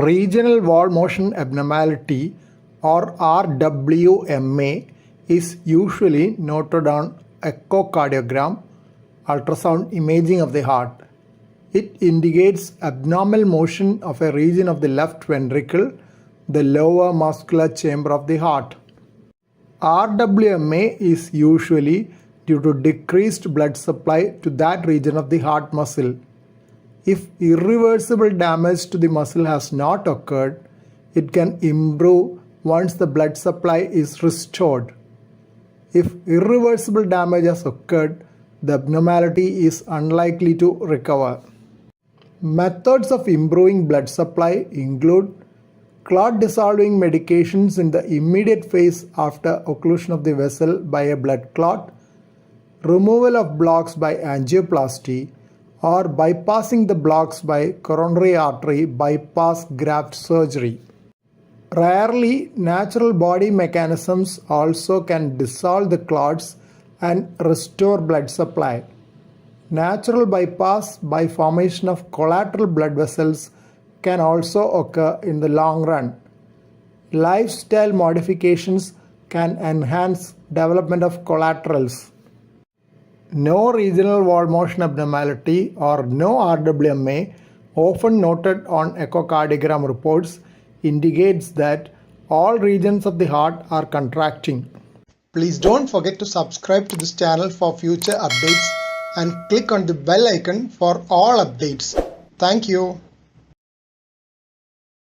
Regional wall motion abnormality or RWMA is usually noted on echocardiogram, ultrasound imaging of the heart. It indicates abnormal motion of a region of the left ventricle, the lower muscular chamber of the heart. RWMA is usually due to decreased blood supply to that region of the heart muscle. If irreversible damage to the muscle has not occurred, it can improve once the blood supply is restored. If irreversible damage has occurred, the abnormality is unlikely to recover. Methods of improving blood supply include clot dissolving medications in the immediate phase after occlusion of the vessel by a blood clot, removal of blocks by angioplasty, or bypassing the blocks by coronary artery bypass graft surgery. Rarely, natural body mechanisms also can dissolve the clots and restore blood supply. Natural bypass by formation of collateral blood vessels can also occur in the long run. Lifestyle modifications can enhance development of collaterals. No regional wall motion abnormality or no RWMA, often noted on echocardiogram reports, indicates that all regions of the heart are contracting. Please don't forget to subscribe to this channel for future updates and click on the bell icon for all updates. Thank you.